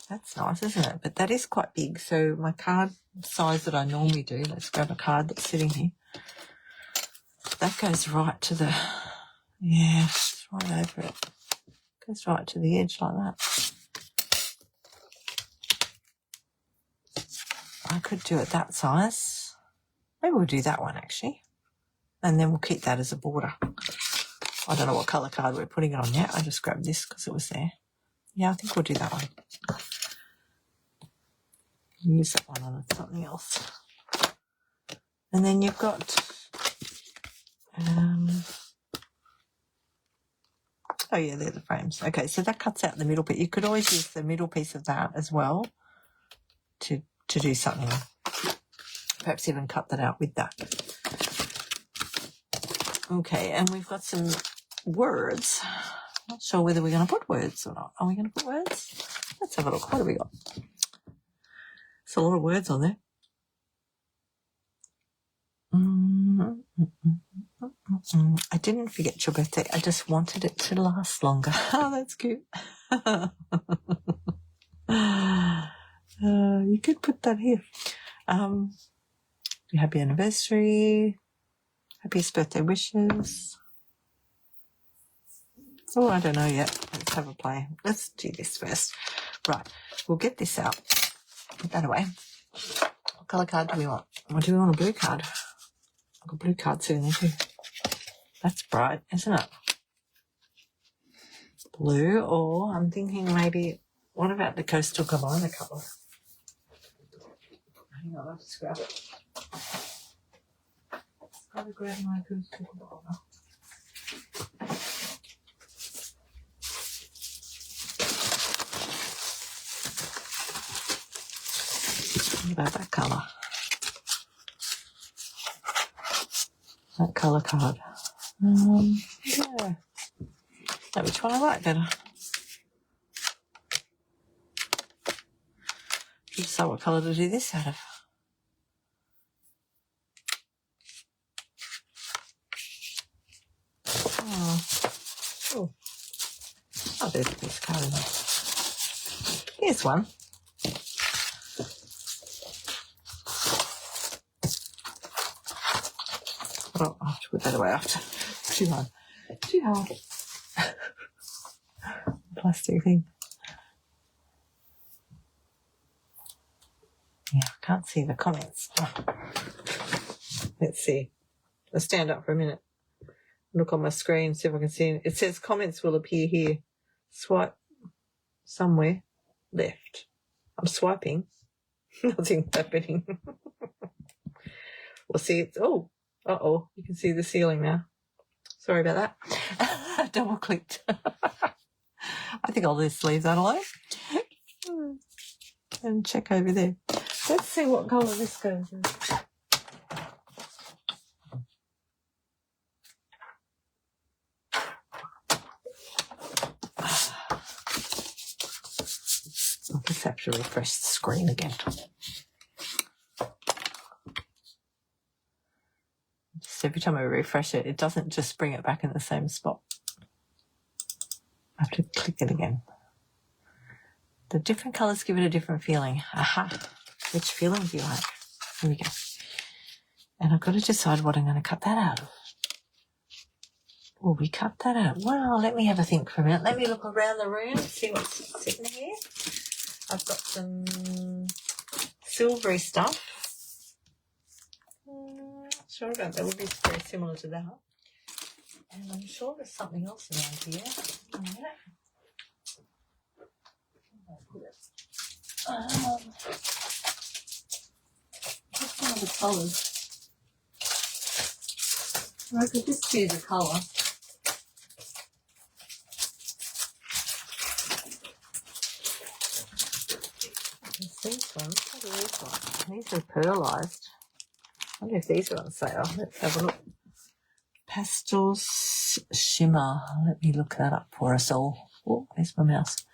That's nice, isn't it? But that is quite big. So my card size that I normally do, let's grab a card that's sitting here. That goes right to the, yeah, it's right over it. Goes right to the edge like that. I could do it that size. Maybe we'll do that one actually. And then we'll keep that as a border. I don't know what colour card we're putting it on yet. I just grabbed this because it was there. Yeah, I think we'll do that one. Use that one on something else. And then you've got... oh yeah, they're the frames. Okay, so that cuts out the middle bit. You could always use the middle piece of that as well to do something. Perhaps even cut that out with that. Okay, and we've got some words. Not sure whether we're going to put words or not. Are we going to put words? Let's have a look. What have we got? There's a lot of words on there. I didn't forget your birthday. I just wanted it to last longer. Oh, that's cute. You could put that here. Happy anniversary. Happiest birthday wishes. Oh, I don't know yet. Let's have a play. Let's do this first. Right. We'll get this out. Put that away. What colour card do we want? Or do we want a blue card? I've got a blue card sitting there too. That's bright, isn't it? Blue, or I'm thinking maybe, what about the Coastal Cabana colour? Hang on, I'll just grab it. I've got to grab my Coastal Cabana. What about that colour? That colour card. Yeah. That which one I like better. Just decide what colour to do this out of. Oh, there's a piece of card in there. Here's one. Oh, I'll have to put that away after. Too hard. Too hard. Plastic thing. Yeah, I can't see the comments. Oh. Let's see. I'll stand up for a minute. Look on my screen, see if I can see it. It says comments will appear here. Swipe somewhere left. I'm swiping. Nothing's happening. We'll see it's, oh, uh-oh, you can see the ceiling now. Sorry about that. Double clicked. I think I'll just leave that alone. And check over there. Let's see what colour this goes in. I'll just have to refresh the screen again. Just every time I refresh it, it doesn't just bring it back in the same spot. I have to click it again. The different colours give it a different feeling. Aha. Which feeling do you like? Here we go. And I've got to decide what I'm going to cut that out of. Will we cut that out? Well, let me have a think for a minute. Let me look around the room, see what's sitting here. I've got some silvery stuff. Not sure about that. Would be very similar to that. And I'm sure there's something else around here. A minute. What's one of the colours? I could just choose a colour. These ones, what are these ones? These are pearlised. I wonder if these are on sale. Let's have a look. Pastels Shimmer. Let me look that up for us all. Oh, there's my mouse.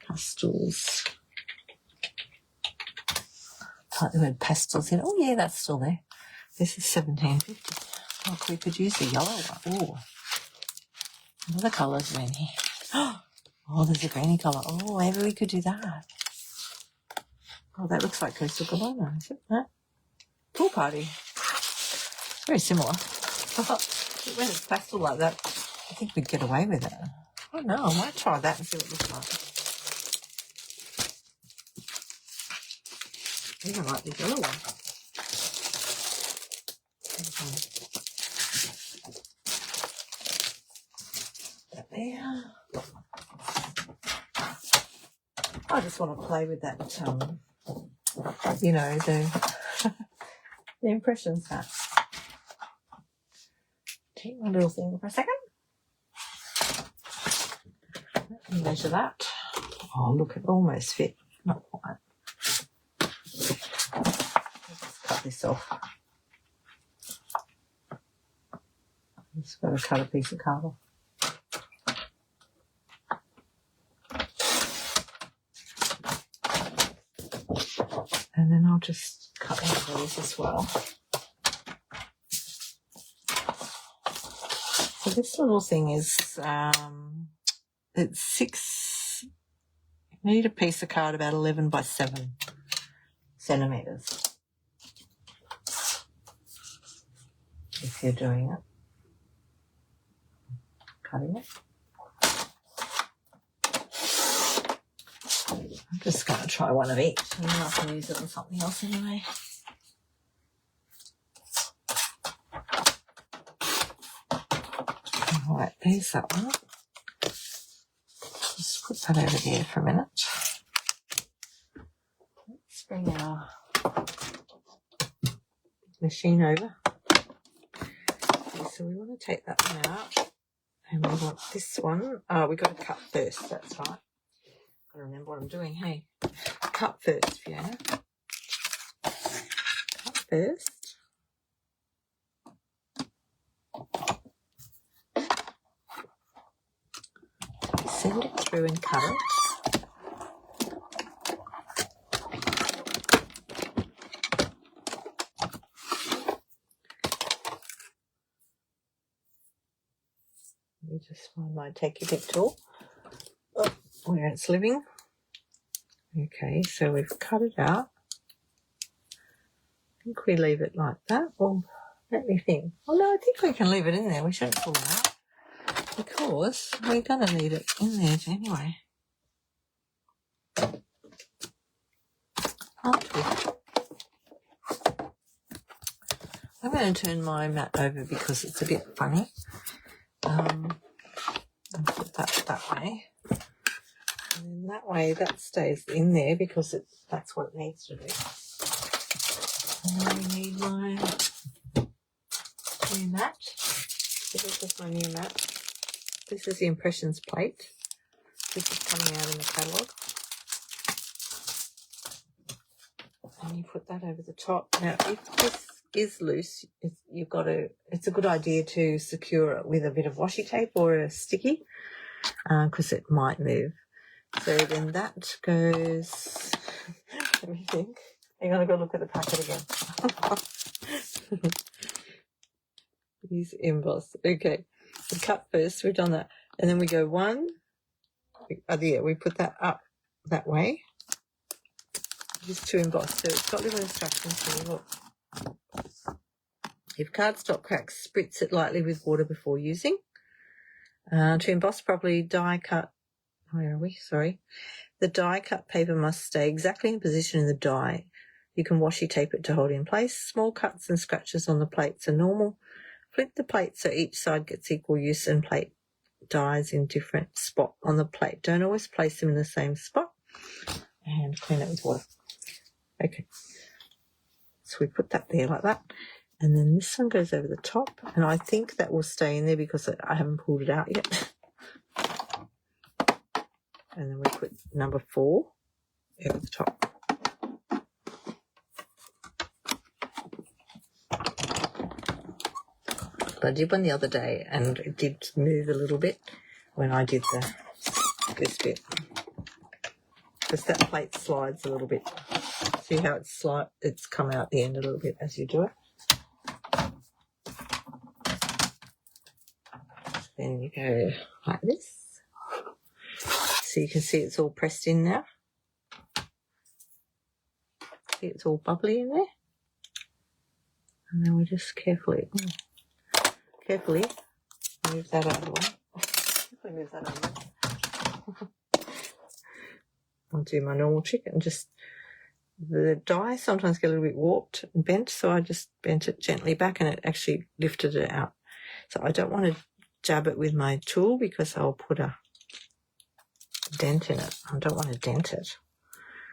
Pastels. Type the word pastels in. Oh, yeah, that's still there. This is $17.50. Look, we could use the yellow one. Oh, what other colours are in here? Oh, there's a greeny colour. Oh, maybe we could do that. Oh, that looks like Coastal Cabana, is it? No? Pool Party. Very similar. When it's pastel like that, I think we'd get away with it. I don't know. I might try that and see what it looks like. I think I like the yellow one. That there. I just want to play with that, you know, the impressions hat. Take my little thing for a second. Let me measure that. Oh, look, it almost fit. Not quite. Let's cut this off. Just got to cut a piece of card off. And then I'll just cut one of these as well. So this little thing is, it's 6, you need a piece of card about 11 by 7 centimetres. If you're doing it. Cutting it. I'm just going to try one of each and then I can use it on something else anyway. Alright, there's that one. Just put that over there for a minute. Let's bring our machine over. Okay, so we want to take that one out. And we want this one. We got to cut first, that's right. Got to remember what I'm doing, hey. Cut first, Fiona. Cut first. Send it through and cut it. Let me just find my take your pick tool. Oh, where it's living. Okay, so we've cut it out. I think we leave it like that. Well, let me think. Oh no, I think we can leave it in there. We shouldn't pull it out because we're going to need it in there anyway. Aren't we? I'm going to turn my mat over because it's a bit funny. And put that way. And then that way that stays in there because that's what it needs to do. And then we need my new mat. This is just my new mat. This is the impressions plate. This is coming out in the catalogue. And you put that over the top. Now, if this is loose, it's a good idea to secure it with a bit of washi tape or a sticky because it might move. So then that goes, let me think. Hang on, I've got to look at the packet again. These embossed. Okay, we cut first, we've done that. And then we go one, we put that up that way. Just to emboss. So it's got little instructions here, look. If cardstock cracks, spritz it lightly with water before using. To emboss properly, die cut. Where are we? Sorry. The die cut paper must stay exactly in position in the die. You can washi tape it to hold in place. Small cuts and scratches on the plates are normal. Flip the plate so each side gets equal use and plate dies in different spot on the plate. Don't always place them in the same spot. And clean it with water. Okay. So we put that there like that. And then this one goes over the top. And I think that will stay in there because I haven't pulled it out yet. And then we put number 4 over the top. I did one the other day and it did move a little bit when I did this bit. Because that plate slides a little bit. See how it's come out the end a little bit as you do it. Then you go like this. So you can see it's all pressed in now. See it's all bubbly in there. And then we just carefully move that out of the way. Carefully move that out of the way. I'll do my normal trick and just, the die sometimes get a little bit warped and bent, so I just bent it gently back and it actually lifted it out. So I don't want to jab it with my tool because I'll put a dent in it. I don't want to dent it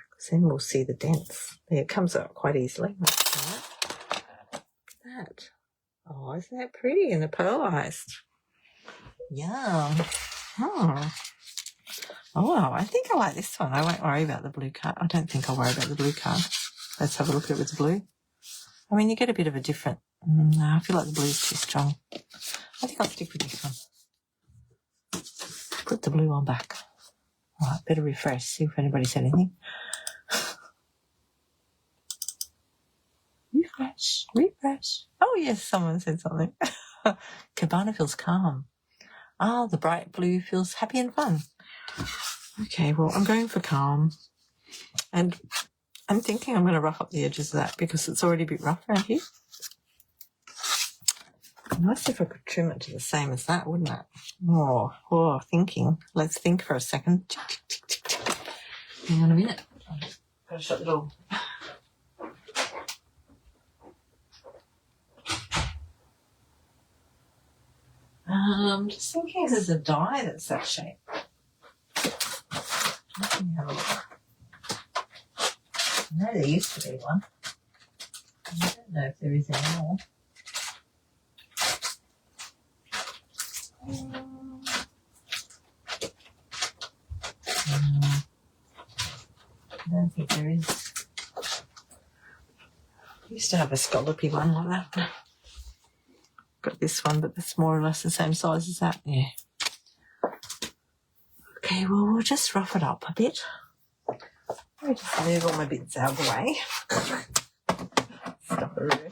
because then we'll see the dents. There, it comes out quite easily. Look at that. Oh, isn't that pretty and the pearlized? Yum. Oh, I think I like this one. I won't worry about the blue card. I don't think I'll worry about the blue card. Let's have a look at it with the blue. I mean, you get a bit of a different... No, I feel like the blue's too strong. I think I'll stick with this one. Put the blue one back. All right, better refresh, see if anybody said anything. Refresh. Oh, yes, someone said something. Cabana feels calm. Ah, the bright blue feels happy and fun. Okay, well, I'm going for calm. And I'm thinking I'm going to rough up the edges of that because it's already a bit rough around here. Nice if I could trim it to the same as that, wouldn't it? Oh, thinking. Let's think for a second. Hang on a minute. Gotta shut the door. Just in case there's a die that's that shape. Let me have a look. I know there used to be one. I don't know if there is anymore. I don't think there is. I used to have a scallopy one like that. Got this one, but that's more or less the same size as that. Yeah. Okay, well, we'll just rough it up a bit. Let me just move all my bits out of the way. Stuff everywhere.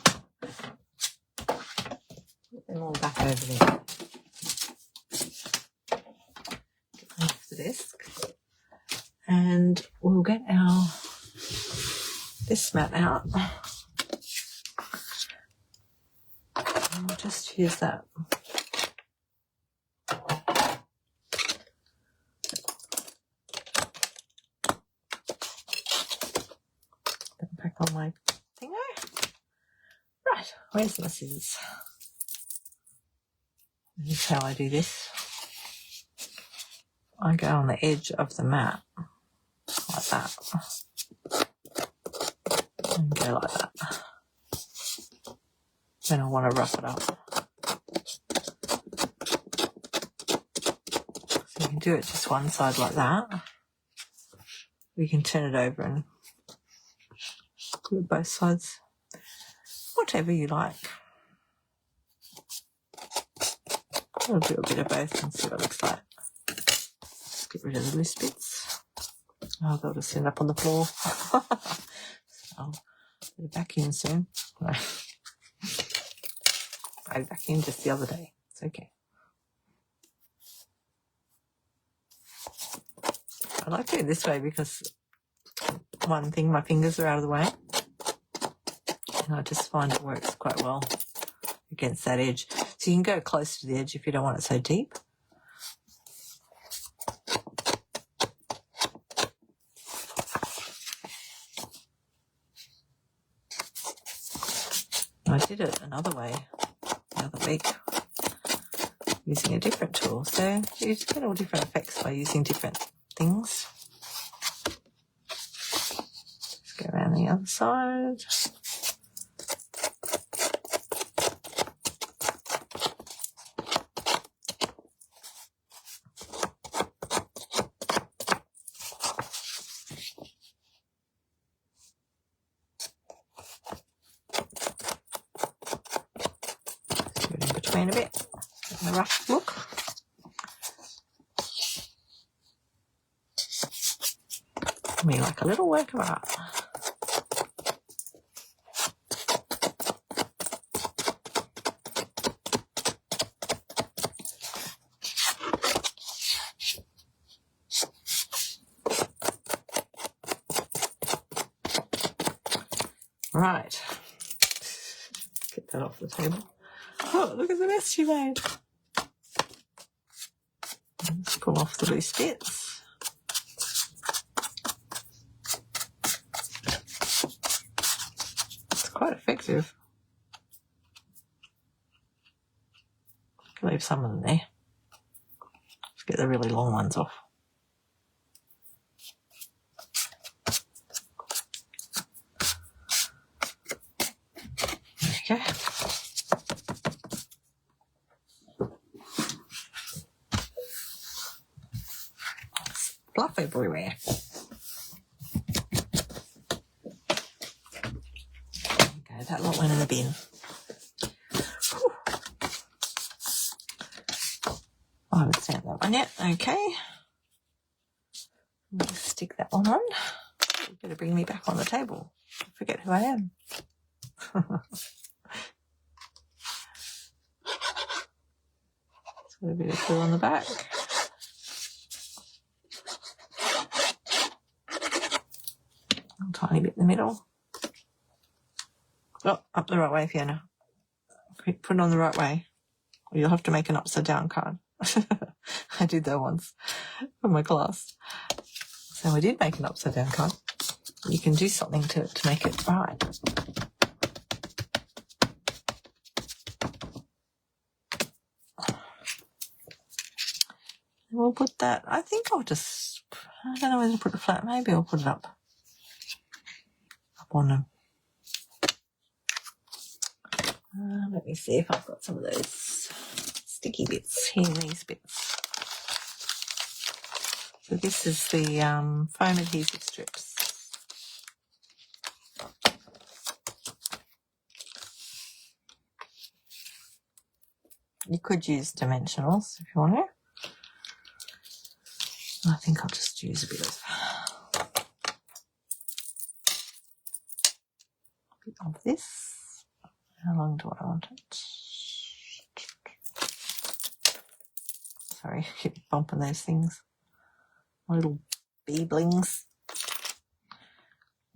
Put them all back over there. Get them off the desk. And we'll get this mat out. And we'll just use that. Back on my thingo. Right, where's my scissors? This is how I do this. I go on the edge of the mat, like that. And go like that. Then I want to rough it up. So you can do it just one side like that. We can turn it over and do it both sides. Whatever you like. I'll do a bit of both and see what it looks like. Get rid of the loose bits. Oh, they'll just end up on the floor. I'll put it back in soon. No. I vacuumed just the other day. It's okay. I like doing it this way because one thing, my fingers are out of the way. And I just find it works quite well against that edge. So you can go close to the edge if you don't want it so deep. I did it another way the other week using a different tool. So you get all different effects by using different things. Let's go around the other side. A bit, a rough look. Me like a little work of art. Right, get that off the table. Oh, look at the mess she made. Let's pull off the loose bits. It's quite effective. Can leave some of them there. Let's get the really long ones off. There we go. Fluff everywhere. Okay, that lot went in the bin. Whew. I haven't stamped that one yet. Okay. I'll just stick that one on. You better bring me back on the table. I forget who I am. It's got a bit of glue on the back. Tiny bit in the middle. Oh, up the right way, Fiona. Quick, put it on the right way. Or you'll have to make an upside down card. I did that once for my class. So we did make an upside down card. You can do something to make it right. We'll put that, I think I'll just, I don't know whether to put it flat, maybe I'll put it up on them. Let me see if I've got some of those sticky bits here, these bits. So this is the foam adhesive strips. You could use dimensionals if you want to. I think I'll just use a bit of this. How long do I want it? Sorry, I keep bumping those things. My little bee-blings.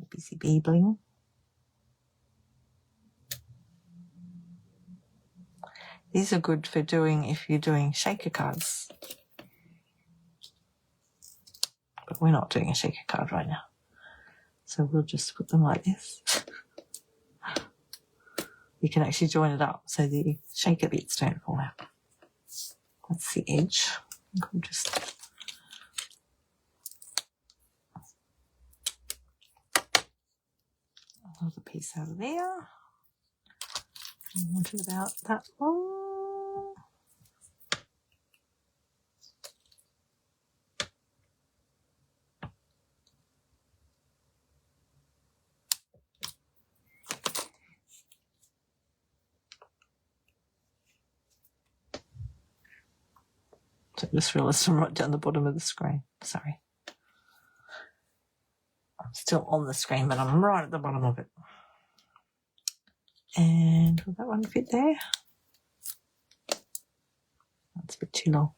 Busy bee-bling. These are good for doing if you're doing shaker cards. But we're not doing a shaker card right now. So we'll just put them like this. You can actually join it up so the shaker bits don't fall out. That's the edge. We'll just pull the piece out of there. I want it about that long. So I just realised I'm right down the bottom of the screen. Sorry. I'm still on the screen, but I'm right at the bottom of it. And will that one fit there? That's a bit too long.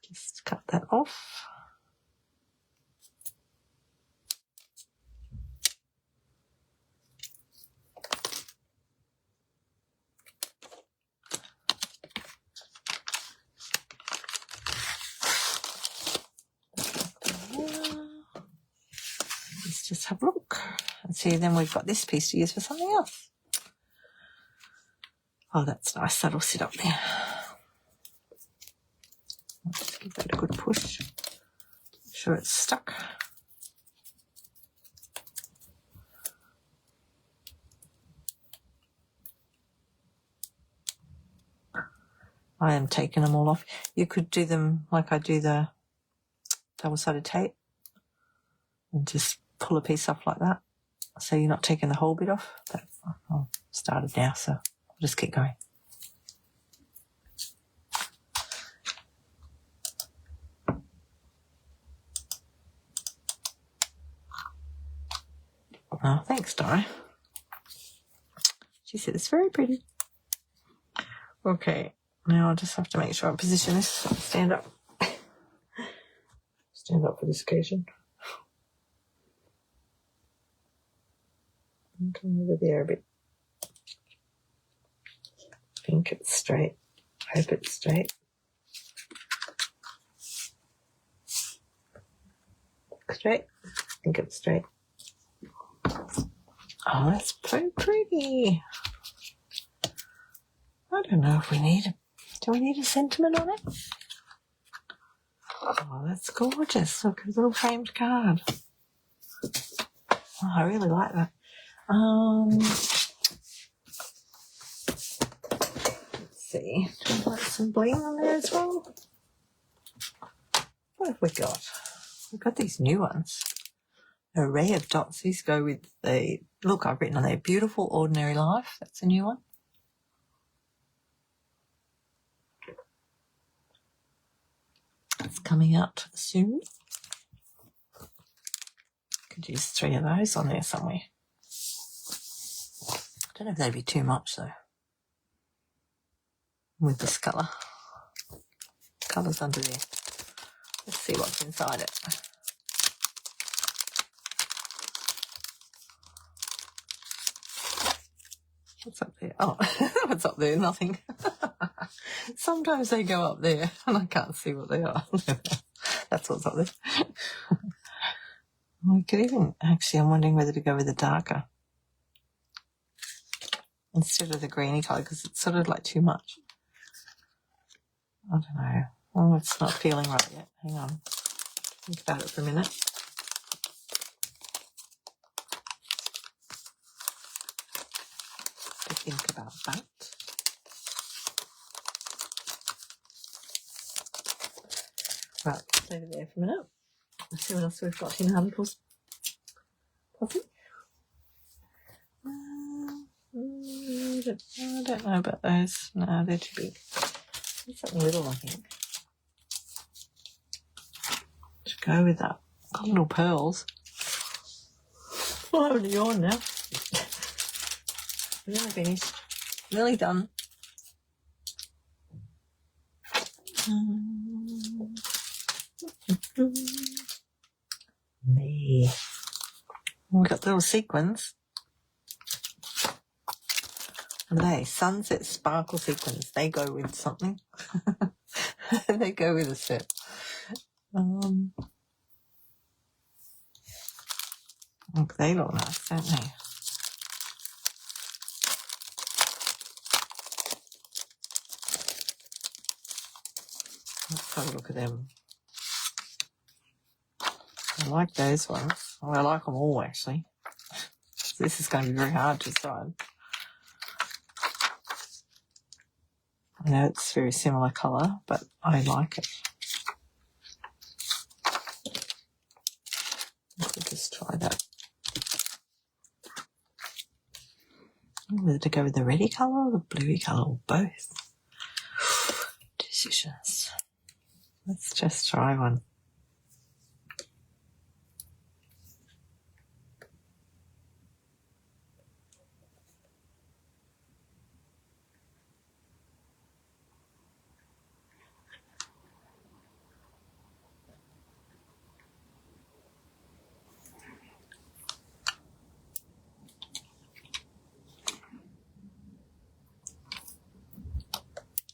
Just cut that off. Let's just have a look and see. Then we've got this piece to use for something else. Oh, that's nice. That'll sit up there. Let's give that a good push. Make sure it's stuck. I am taking them all off. You could do them like I do the double-sided tape and just pull a piece off like that. So you're not taking the whole bit off. But I've started now, so I'll just keep going. Oh, thanks, Di. She said it's very pretty. Okay, now I'll just have to make sure I position this. Stand up. Stand up for this occasion. And come over there a bit. Think it's straight. Hope it's straight. Straight. Think it's straight. Oh, that's so pretty. I don't know if we need do we need a sentiment on it? Oh, that's gorgeous. Look, a little framed card. Oh, I really like that. Let's see. Do we like some bling on there as well? What have we got? We've got these new ones. Array of dots. These go with the, look, I've written on there, Beautiful Ordinary Life. That's a new one. It's coming out soon. Could use 3 of those on there somewhere. I don't know if they'd be too much though. With this colour. Colour's under there. Let's see what's inside it. What's up there? Oh, what's up there? Nothing. Sometimes they go up there and I can't see what they are. That's what's up there. We could even, actually, I'm wondering whether to go with the darker instead of the greeny colour, because it's sort of like too much. I don't know. Oh, it's not feeling right yet. Hang on. Think about it for a minute. To think about that. Right, let's leave it there for a minute. Let's see what else we've got in Hartlepool's puzzle. I don't know about those. No, they're too big. There's something little, I think. To go with that. Got little pearls. Well, over to yawn now. Nearly finished. Nearly done. Me. We've got little sequins. What are they? Sunset sparkle sequins. They go with something. They go with a set. Look, they look nice, don't they? Let's have a look at them. I like those ones. Well, I like them all, actually. This is going to be very hard to decide. I know it's very similar colour, but I like it. Let's just try that. Whether to go with the reddy colour or the bluey colour or both. Decisions. Let's just try one.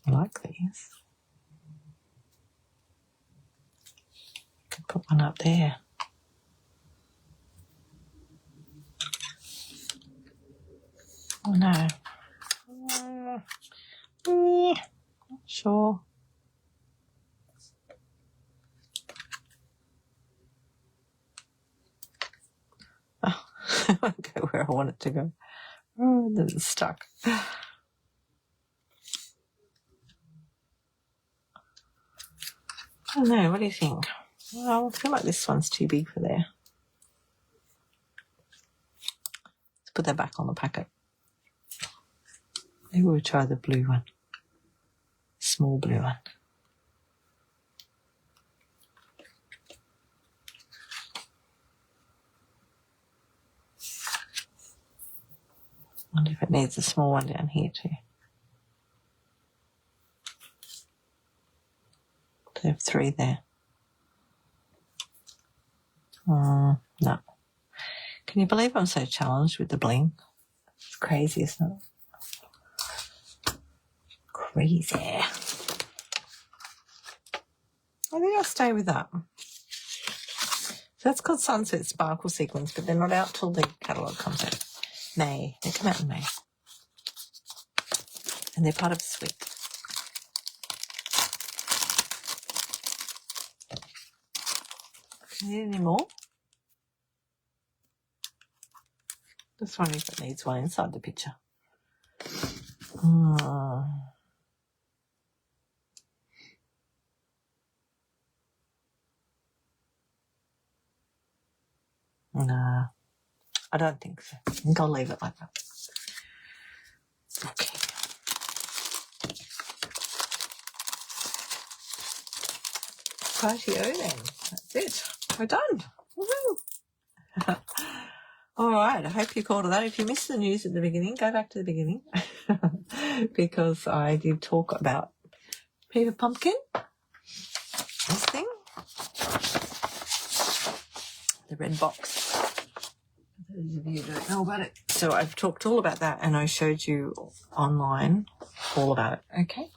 I like these. Could put one up there. Oh no. Not sure. Oh, I won't go where I want it to go. Oh, then it's stuck. I don't know, what do you think? Well, I feel like this one's too big for there. Let's put that back on the packet. Maybe we'll try the blue one. Small blue one. I wonder if it needs a small one down here too. They have 3 there. No. Can you believe I'm so challenged with the bling? It's crazy, isn't it? Crazy. I think I'll stay with that. So that's called Sunset Sparkle Sequins, but they're not out till the catalogue comes out. May. They come out in May. And they're part of a suite. Do you need any more? Just wondering if it needs one inside the picture. Nah, I don't think so. I think I'll leave it like that. Okay. Rightio then. That's it. We're done. Woohoo! All right. I hope you caught that. If you missed the news at the beginning, go back to the beginning because I did talk about Peter Pumpkin. This thing. The red box. For those of you who don't know about it. So I've talked all about that and I showed you online all about it. Okay.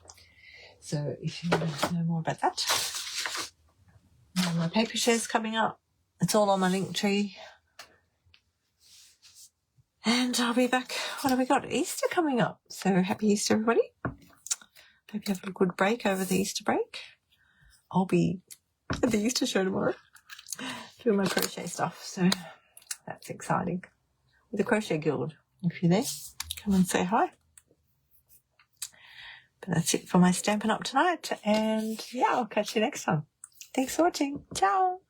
So if you want to know more about that, my paper share's coming up. It's all on my link tree. And I'll be back. What have we got? Easter coming up. So happy Easter, everybody. Hope you have a good break over the Easter break. I'll be at the Easter show tomorrow doing my crochet stuff. So that's exciting. With the Crochet Guild. If you're there, come and say hi. But that's it for my Stampin' Up tonight. And yeah, I'll catch you next time. Thanks for watching. Ciao.